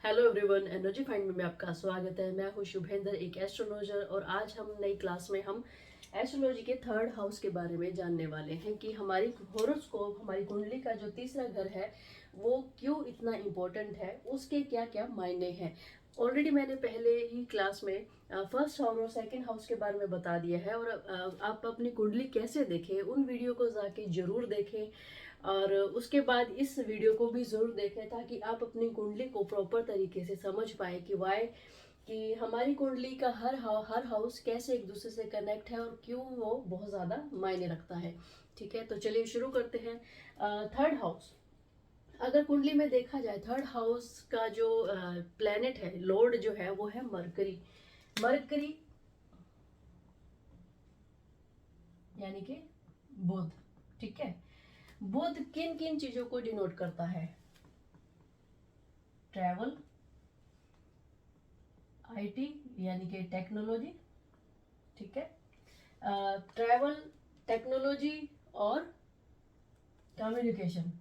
Hello everyone, energy find में आपका स्वागत है। मैं हूँ शुभेंद्र, एक एस्ट्रोलॉजर, और आज हम नई क्लास में हम एस्ट्रोलॉजी के थर्ड हाउस के बारे में जानने वाले हैं कि हमारी हॉरोस्कोप, हमारी कुंडली का जो तीसरा घर है वो क्यों इतना इम्पोर्टेंट है, उसके क्या क्या मायने हैं। ऑलरेडी मैंने पहले ही क्लास में फर्स्ट हाउस और सेकंड हाउस के बारे में बता दिया है, और आप अपनी कुंडली कैसे देखें उन वीडियो को जाके जरूर देखें, और उसके बाद इस वीडियो को भी ज़रूर देखें ताकि आप अपनी कुंडली को प्रॉपर तरीके से समझ पाए कि वाई, कि हमारी कुंडली का हर हाउस कैसे एक दूसरे से कनेक्ट है और क्यों वो बहुत ज़्यादा मायने रखता है। ठीक है, तो चलिए शुरू करते हैं। थर्ड हाउस, अगर कुंडली में देखा जाए थर्ड हाउस का जो प्लेनेट है, लॉर्ड जो है वो है मरकरी। मरकरी यानी कि बुध। ठीक है, बुध किन किन चीजों को डिनोट करता है? ट्रैवल, आईटी यानी कि टेक्नोलॉजी। ठीक है, ट्रैवल, टेक्नोलॉजी और कम्युनिकेशन।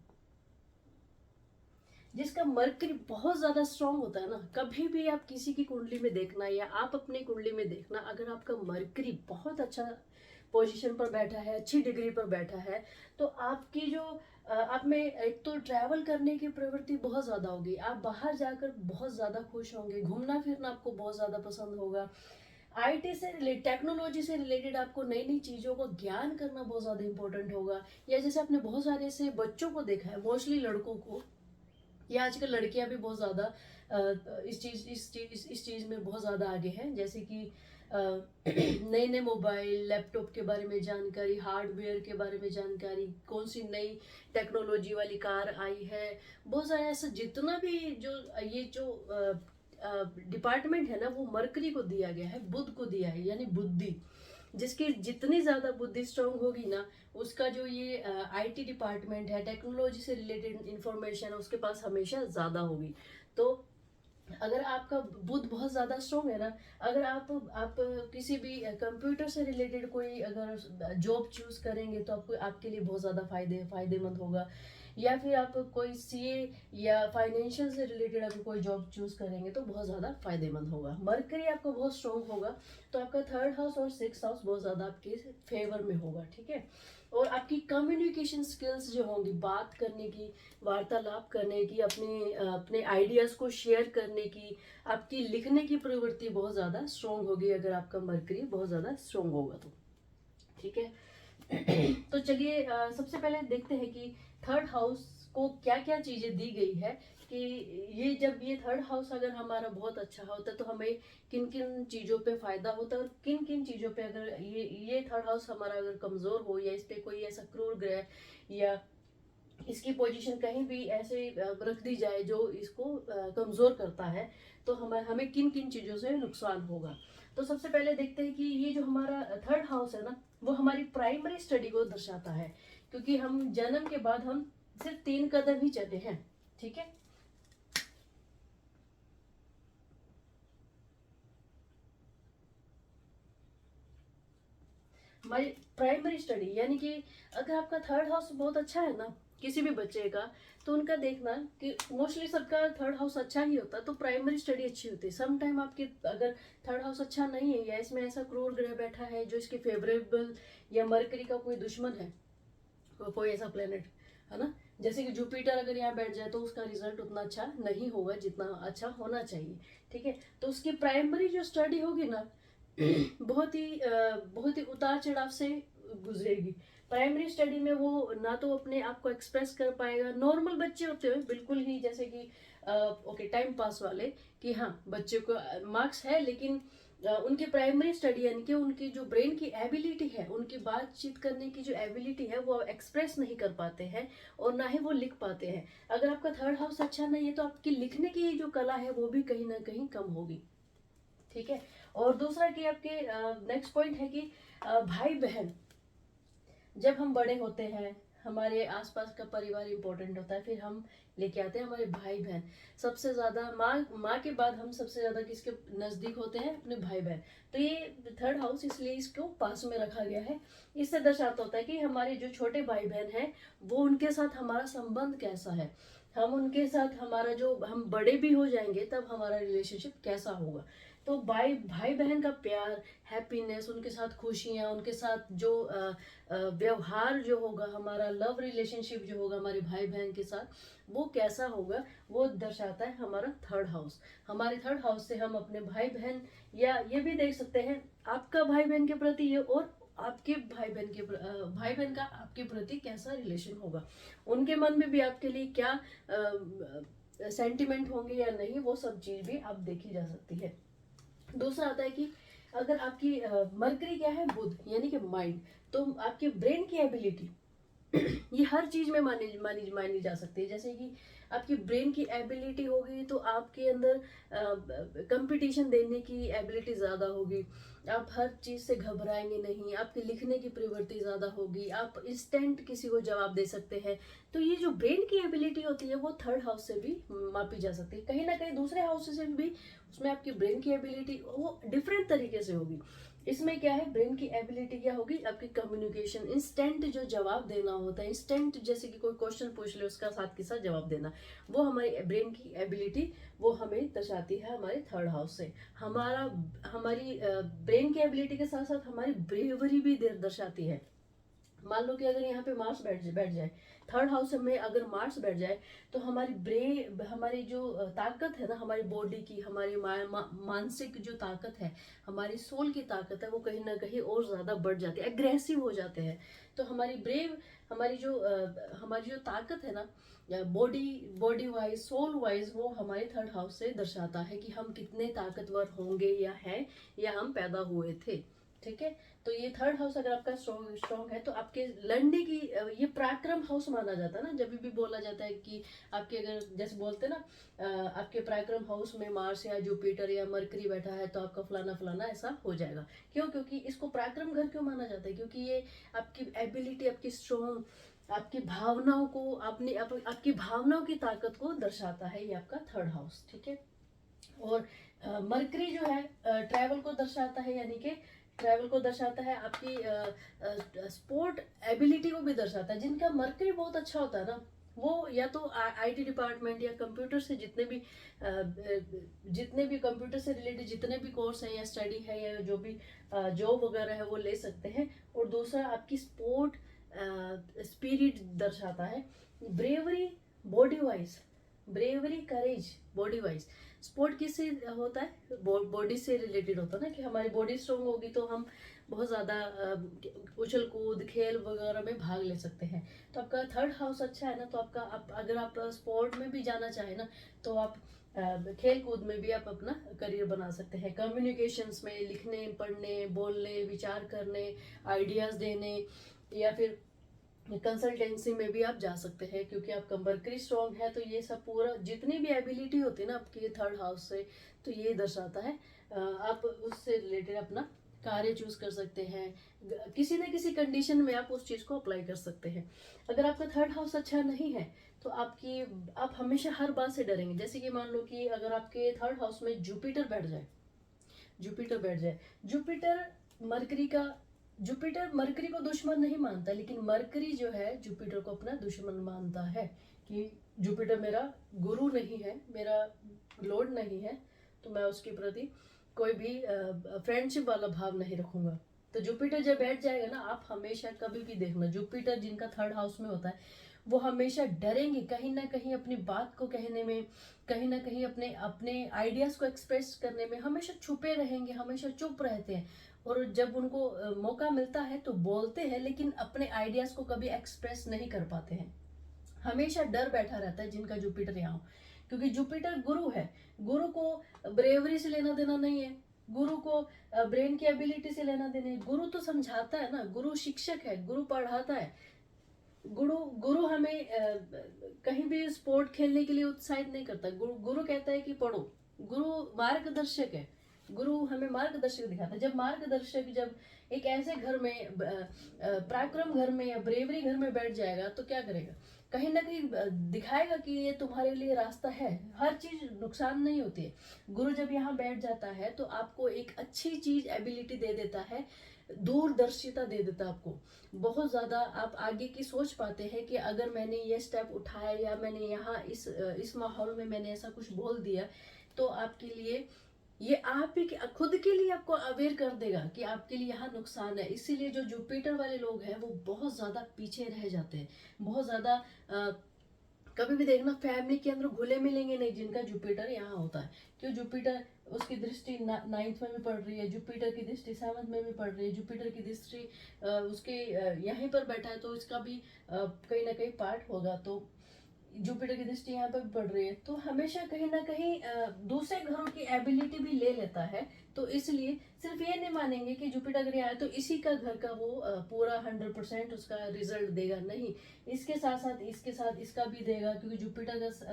जिसका मर्करी बहुत ज्यादा स्ट्रांग होता है ना, कभी भी आप किसी की कुंडली में देखना या आप अपनी कुंडली में देखना, अगर आपका मर्करी बहुत अच्छा पोजीशन पर बैठा है, अच्छी डिग्री पर बैठा है, तो आपकी जो आप में एक तो ट्रैवल करने की प्रवृत्ति बहुत ज़्यादा होगी, आप बाहर जाकर बहुत ज़्यादा खुश होंगे, घूमना फिरना आपको बहुत ज़्यादा पसंद होगा। आईटी से रिलेटेड, टेक्नोलॉजी से रिलेटेड आपको नई नई चीज़ों को ज्ञान करना बहुत ज़्यादा इंपॉर्टेंट होगा। या जैसे आपने बहुत सारे ऐसे बच्चों को देखा है, मोस्टली लड़कों को, या आजकल लड़कियां भी बहुत ज़्यादा इस चीज़ में बहुत ज़्यादा आगे हैं, जैसे कि नए नए मोबाइल लैपटॉप के बारे में जानकारी, हार्डवेयर के बारे में जानकारी, कौन सी नई टेक्नोलॉजी वाली कार आई है, बहुत सारा ऐसा जितना भी जो ये जो डिपार्टमेंट है ना, वो मरकरी को दिया गया है, बुध को दिया है, यानी बुद्धि। जिसकी जितनी ज़्यादा बुद्धि स्ट्रांग होगी ना, उसका जो ये आईटी डिपार्टमेंट है, टेक्नोलॉजी से रिलेटेड इंफॉर्मेशन उसके पास हमेशा ज़्यादा होगी। तो अगर आपका बुद्ध बहुत ज़्यादा स्ट्रांग है ना, अगर आप किसी भी कंप्यूटर से रिलेटेड कोई अगर जॉब चूज करेंगे तो आपको, आपके लिए बहुत ज़्यादा फायदेमंद होगा। या फिर आप कोई सीए या फाइनेंशियल से रिलेटेड अगर कोई जॉब चूज करेंगे तो बहुत ज़्यादा फायदेमंद होगा। मरकरी आपका बहुत स्ट्रांग होगा, तो आपका थर्ड हाउस और सिक्स हाउस बहुत ज़्यादा आपके फेवर में होगा। ठीक है, और आपकी कम्युनिकेशन स्किल्स जो होंगी, बात करने की, वार्तालाप करने की, अपने अपने आइडियाज़ को शेयर करने की, आपकी लिखने की प्रवृत्ति बहुत ज़्यादा स्ट्रांग होगी अगर आपका मरकरी बहुत ज़्यादा स्ट्रांग होगा तो। ठीक है, तो चलिए सबसे पहले देखते हैं कि थर्ड हाउस को क्या क्या चीज़ें दी गई है, कि ये जब ये थर्ड हाउस अगर हमारा बहुत अच्छा होता है तो हमें किन किन चीज़ों पे फायदा होता है, और किन किन चीज़ों पे अगर ये थर्ड हाउस हमारा अगर कमज़ोर हो, या इस पे कोई ऐसा क्रूर ग्रह या इसकी पोजीशन कहीं भी ऐसे रख दी जाए जो इसको कमज़ोर करता है, तो हमें किन किन चीज़ों से नुकसान होगा। तो सबसे पहले देखते हैं कि ये जो हमारा थर्ड हाउस है ना, वो हमारी प्राइमरी स्टडी को दर्शाता है, क्योंकि हम जन्म के बाद हम सिर्फ 3 कदम ही चले हैं। ठीक है, हमारी प्राइमरी स्टडी यानी कि अगर आपका थर्ड हाउस बहुत अच्छा है ना किसी भी बच्चे का, तो उनका देखना कि मोस्टली सबका थर्ड हाउस अच्छा ही होता है, तो प्राइमरी स्टडी अच्छी होती है। सम टाइम आपके अगर थर्ड हाउस अच्छा नहीं है, या इसमें ऐसा क्रूर ग्रह बैठा है जो इसके फेवरेबल, या मरकरी का कोई दुश्मन है, कोई ऐसा प्लेनेट है ना, जैसे कि जुपिटर अगर यहाँ बैठ जाए तो उसका रिजल्ट उतना अच्छा नहीं होगा जितना अच्छा होना चाहिए। ठीक है, तो उसकी प्राइमरी जो स्टडी होगी ना, बहुत ही उतार चढ़ाव से गुजरेगी। प्राइमरी स्टडी में वो ना तो अपने आप को एक्सप्रेस कर पाएगा, नॉर्मल बच्चे होते हैं बिल्कुल ही, जैसे कि ओके टाइम पास वाले, कि हाँ बच्चे को मार्क्स है, लेकिन उनकी प्राइमरी स्टडी यानी कि उनकी जो ब्रेन की एबिलिटी है, उनकी बातचीत करने की जो एबिलिटी है, वो एक्सप्रेस नहीं कर पाते हैं, और ना ही वो लिख पाते हैं। अगर आपका थर्ड हाउस अच्छा नहीं है तो आपकी लिखने की जो कला है वो भी कहीं ना कहीं कम होगी। ठीक है, और दूसरा कि आपके नेक्स्ट पॉइंट है कि भाई बहन, जब हम बड़े होते हैं, हमारे आसपास का परिवार इंपॉर्टेंट होता है, फिर हम लेके आते हैं हमारे भाई बहन। सबसे ज्यादा माँ के बाद हम सबसे ज्यादा किसके नजदीक होते हैं? अपने भाई बहन। तो ये थर्ड हाउस इसलिए इसको पास में रखा गया है। इससे दर्शाता होता है कि हमारे जो छोटे भाई बहन हैं, वो उनके साथ हमारा संबंध कैसा है। हम उनके साथ हमारा जो हम बड़े भी हो जाएंगे तब हमारा रिलेशनशिप कैसा होगा। तो भाई भाई बहन का प्यार, हैप्पीनेस, उनके साथ खुशियाँ, उनके साथ जो व्यवहार जो होगा, हमारा लव रिलेशनशिप जो होगा हमारे भाई बहन के साथ, वो कैसा होगा, वो दर्शाता है हमारा थर्ड हाउस। हमारे थर्ड हाउस से हम अपने भाई बहन, या ये भी देख सकते हैं आपका भाई बहन के प्रति ये, और आपके भाई बहन का आपके प्रति कैसा रिलेशन होगा, उनके मन में भी आपके लिए क्या सेंटिमेंट होंगे या नहीं, वो सब चीज भी आप देखी जा सकती है। दूसरा आता है कि अगर आपकी मरकरी क्या है, बुध यानी कि माइंड, तो आपके ब्रेन की एबिलिटी ये हर चीज में मानी मानी मानी जा सकती है। जैसे कि आपकी ब्रेन की एबिलिटी होगी तो आपके अंदर कंपटीशन देने की एबिलिटी ज़्यादा होगी, आप हर चीज़ से घबराएंगे नहीं, आपकी लिखने की प्रवृत्ति ज़्यादा होगी, आप इंस्टेंट किसी को जवाब दे सकते हैं। तो ये जो ब्रेन की एबिलिटी होती है वो थर्ड हाउस से भी मापी जा सकती है। कहीं ना कहीं दूसरे हाउस से भी उसमें आपकी ब्रेन की एबिलिटी वो डिफरेंट तरीके से होगी। इसमें क्या है, ब्रेन की एबिलिटी क्या होगी, आपकी कम्युनिकेशन, इंस्टेंट जो जवाब देना होता है, इंस्टेंट जैसे कि कोई क्वेश्चन पूछ ले उसका साथ के साथ जवाब देना, वो हमारी ब्रेन की एबिलिटी वो हमें दर्शाती है हमारे थर्ड हाउस से। हमारा हमारी ब्रेन की एबिलिटी के साथ साथ हमारी ब्रेवरी भी दर्शाती है। मान लो कि अगर यहाँ पे मार्स बैठ जाए, थर्ड हाउस में अगर मार्स बैठ जाए, तो हमारी जो ताकत है ना, हमारी बॉडी की, हमारी मानसिक जो ताकत है, हमारी सोल की ताकत है, वो कहीं ना कहीं और ज्यादा बढ़ जाती है, एग्रेसिव हो जाते हैं। तो हमारी जो ताकत है ना, body body wise, soul wise, वो हमारे थर्ड हाउस से दर्शाता है कि हम कितने ताकतवर होंगे या हैं, या हम पैदा हुए थे। ठीक है। तो ये थर्ड हाउस अगर आपका स्ट्रॉन्ग है तो आपके लड़ने की ये पराक्रम हाउस माना जाता है ना। जब भी बोला जाता है कि आपके, अगर जैसे बोलते हैं ना आपके पराक्रम हाउस में मार्स या जुपिटर या मरकरी बैठा है तो आपका फलाना फलाना ऐसा हो जाएगा। क्यों? क्योंकि इसको पराक्रम घर क्यों माना जाता है? क्योंकि ये आपकी एबिलिटी, आपकी स्ट्रॉन्ग, आपकी भावनाओं को, आपकी भावनाओं की ताकत को दर्शाता है ये आपका थर्ड हाउस। ठीक है। और मरकरी जो है ट्रैवल को दर्शाता है, यानी कि ट्रैवल को दर्शाता है, आपकी स्पोर्ट एबिलिटी को भी दर्शाता है। जिनका मरकरी बहुत अच्छा होता है ना, वो या तो आईटी डिपार्टमेंट या कंप्यूटर से जितने भी कंप्यूटर से रिलेटेड जितने भी कोर्स हैं या स्टडी है या जो भी जॉब वगैरह है वो ले सकते हैं। और दूसरा आपकी स्पोर्ट स्पिरिट दर्शाता है, ब्रेवरी बॉडी वाइज, ब्रेवरी करेज बॉडी वाइज। स्पोर्ट किससे होता है? बॉडी से रिलेटेड होता है ना, कि हमारी बॉडी स्ट्रांग होगी तो हम बहुत ज़्यादा उछल कूद खेल वगैरह में भाग ले सकते हैं। तो आपका थर्ड हाउस अच्छा है ना, तो अगर आप स्पोर्ट में भी जाना चाहें ना, तो आप खेल कूद में भी आप अपना करियर बना सकते हैं। कम्युनिकेशंस में, लिखने पढ़ने बोलने विचार करने आइडियाज़ देने, या फिर कंसल्टेंसी में भी आप जा सकते हैं। क्योंकि आपका मरकरी स्ट्रॉन्ग है तो ये सब पूरा जितनी भी एबिलिटी होती है ना आपकी थर्ड हाउस से, तो ये दर्शाता है आप उससे रिलेटेड अपना कार्य चूज कर सकते हैं। किसी न किसी कंडीशन में आप उस चीज को अप्लाई कर सकते हैं। अगर आपका थर्ड हाउस अच्छा नहीं है तो आप हमेशा हर बात से डरेंगे। जैसे कि मान लो कि अगर आपके थर्ड हाउस में जुपिटर बैठ जाए, जुपिटर मरकरी का जुपिटर मरकरी को दुश्मन नहीं मानता, लेकिन मरकरी जो है जुपिटर को अपना दुश्मन मानता है, कि जुपिटर मेरा गुरु नहीं है, मेरा लॉर्ड नहीं है, तो मैं उसके प्रति कोई भी फ्रेंडशिप वाला भाव नहीं रखूंगा। तो जुपिटर जब बैठ जाएगा ना, आप हमेशा कभी भी देखना, जुपिटर जिनका थर्ड हाउस में होता है वो हमेशा डरेंगे कहीं ना कहीं अपनी बात को कहने में, कहीं ना कहीं अपने अपने आइडियाज को एक्सप्रेस करने में हमेशा छुपे रहेंगे, हमेशा चुप रहते हैं। और जब उनको मौका मिलता है तो बोलते हैं, लेकिन अपने आइडियाज को कभी एक्सप्रेस नहीं कर पाते हैं। हमेशा डर बैठा रहता है जिनका जुपिटर यहाँ हो, क्योंकि जुपिटर गुरु है। गुरु को ब्रेवरी से लेना देना नहीं है, गुरु को ब्रेन की एबिलिटी से लेना देना है। गुरु तो समझाता है ना, गुरु शिक्षक है, गुरु पढ़ाता है। गुरु गुरु हमें कहीं भी स्पोर्ट खेलने के लिए उत्साहित नहीं करता। गुरु कहता है कि पढ़ो। गुरु मार्गदर्शक है, गुरु हमें मार्गदर्शक दिखाता है। जब एक ऐसे घर में पराक्रम घर में या ब्रेवरी घर में बैठ जाएगा तो क्या करेगा? कहीं ना कहीं दिखाएगा कि ये तुम्हारे लिए रास्ता है। हर चीज नुकसान नहीं होती है। गुरु जब यहाँ बैठ जाता है तो आपको एक अच्छी चीज एबिलिटी दे देता है, दूरदर्शिता दे देता है आपको। बहुत ज़्यादा आप आगे की सोच पाते हैं कि अगर मैंने ये स्टेप उठाया या मैंने यहाँ इस माहौल में मैंने ऐसा कुछ बोल दिया, तो आपके लिए ये आप ही खुद के लिए आपको अवेयर कर देगा कि आपके लिए यहाँ नुकसान है। इसीलिए जो जुपिटर वाले लोग हैं वो बहुत ज़्यादा पीछे रह जाते हैं, बहुत ज़्यादा कभी भी देखना फैमिली के अंदर घुले मिलेंगे नहीं जिनका जुपिटर यहाँ होता है। क्यों? जुपिटर उसकी दृष्टि नाइन्थ में भी पड़ रही है, जुपिटर की दृष्टि सेवंथ में भी पड़ रही है, जुपिटर की दृष्टि उसके यहीं पर बैठा है, तो इसका भी कहीं ना कहीं पार्ट होगा। तो जुपिटर की दृष्टि यहाँ पर भी पड़ रही है, तो हमेशा कहीं ना कहीं दूसरे घरों की एबिलिटी भी ले लेता है। तो इसलिए सिर्फ ये नहीं मानेंगे कि जुपिटर अगर यहाँ है तो इसी का घर का वो पूरा 100% उसका रिजल्ट देगा, नहीं, इसके साथ इसका भी देगा, क्योंकि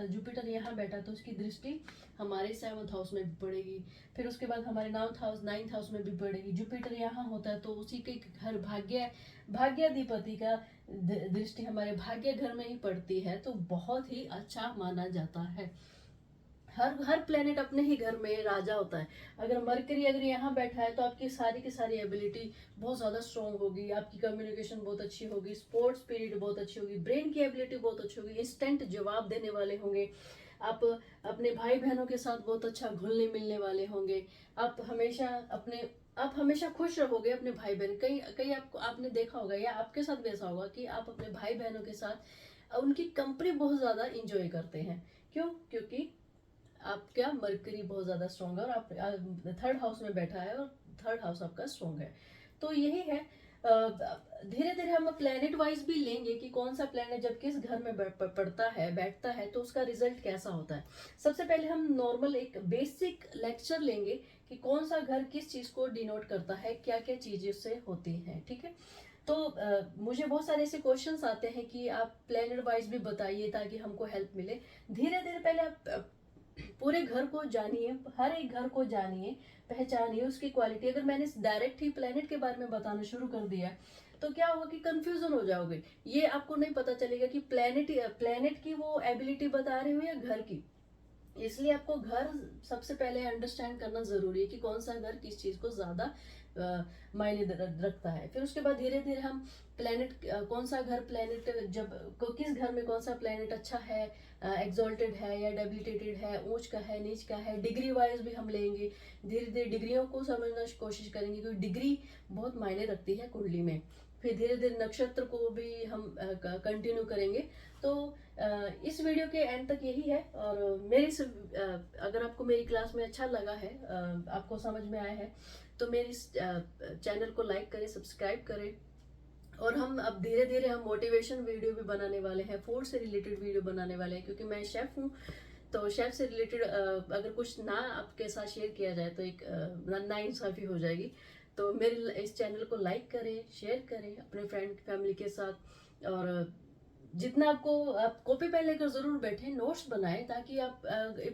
जुपिटर यहाँ बैठा तो उसकी दृष्टि हमारे 7th हाउस में भी पड़ेगी, फिर उसके बाद हमारे 9th हाउस में भी पड़ेगी। जुपिटर यहाँ होता है तो उसी के घर भाग्याधिपति का दृष्टि हमारे भाग्य घर में ही पड़ती है, तो बहुत ही अच्छा माना जाता है। हर प्लेनेट अपने ही घर में राजा होता है। अगर मरकरी अगर यहाँ बैठा है तो आपकी सारी की सारी एबिलिटी बहुत ज़्यादा स्ट्रॉन्ग होगी, आपकी कम्युनिकेशन बहुत अच्छी होगी, स्पोर्ट्स स्पिरिट बहुत अच्छी होगी, ब्रेन की एबिलिटी बहुत अच्छी होगी, इंस्टेंट जवाब देने वाले होंगे, आप अपने भाई बहनों के साथ बहुत अच्छा घुलने मिलने वाले होंगे, आप हमेशा खुश रहोगे अपने भाई बहन। कहीं कहीं आपने देखा होगा या आपके साथ भी ऐसा होगा कि आप अपने भाई बहनों के साथ उनकी कंपनी बहुत ज़्यादा इंजॉय करते हैं। क्यों? क्योंकि आपका मरकरी बहुत ज़्यादा स्ट्रॉन्ग है और आप 3rd हाउस में बैठा है और 3rd हाउस आपका स्ट्रॉन्ग है। तो यही है, धीरे धीरे हम प्लेनेट वाइज भी लेंगे कि कौन सा प्लेनेट जब किस घर में पड़ता है बैठता है तो उसका रिजल्ट कैसा होता है। सबसे पहले हम नॉर्मल एक बेसिक लेक्चर लेंगे कि कौन सा घर किस चीज़ को डिनोट करता है, क्या क्या चीज़ें से होती हैं, ठीक है। तो मुझे बहुत सारे ऐसे क्वेश्चंस आते हैं कि आप प्लेनेट वाइज भी बताइए ताकि हमको हेल्प मिले। धीरे धीरे पहले आप पूरे घर को जानिए, हर एक घर को जानिए, पहचानिए उसकी क्वालिटी। अगर मैंने डायरेक्ट ही प्लेनेट के बारे में बताना शुरू कर दिया तो क्या होगा कि कंफ्यूजन हो जाओगे, ये आपको नहीं पता चलेगा कि प्लेनेट की वो एबिलिटी बता रहे हो या घर की। इसलिए आपको घर सबसे पहले अंडरस्टैंड करना जरूरी है कि कौन सा घर किस चीज को ज्यादा मायने रखता है। फिर उसके बाद धीरे धीरे हम प्लेनेट कौन सा घर प्लेनेट किस घर में कौन सा प्लेनेट अच्छा है, एग्जॉल्टेड है या डेबिलिटेटेड है, ऊंच का है नीच का है, डिग्री वाइज भी हम लेंगे। धीरे धीरे डिग्रियों को समझना कोशिश करेंगे क्योंकि डिग्री बहुत मायने रखती है कुंडली में। फिर धीरे धीरे नक्षत्र को भी हम कंटिन्यू करेंगे। तो इस वीडियो के एंड तक यही है। और अगर आपको मेरी क्लास में अच्छा लगा है, आपको समझ में आया है, तो मेरी चैनल को लाइक करें, सब्सक्राइब करें। और हम अब धीरे धीरे हम मोटिवेशन वीडियो भी बनाने वाले हैं, फूड से रिलेटेड वीडियो बनाने वाले हैं, क्योंकि मैं शेफ़ हूँ। तो शेफ़ से रिलेटेड अगर कुछ ना आपके साथ शेयर किया जाए तो एक नाइंसाफ़ी हो जाएगी। तो मेरे इस चैनल को लाइक करें, शेयर करें अपने फ्रेंड फैमिली के साथ। और जितना आप कॉपी पेन लेकर जरूर बैठे, नोट्स बनाएं, ताकि आप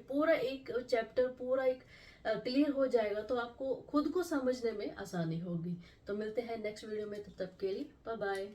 पूरा एक चैप्टर पूरा एक क्लियर हो जाएगा, तो आपको खुद को समझने में आसानी होगी। तो मिलते हैं नेक्स्ट वीडियो में, तब तक के लिए बाय बाय।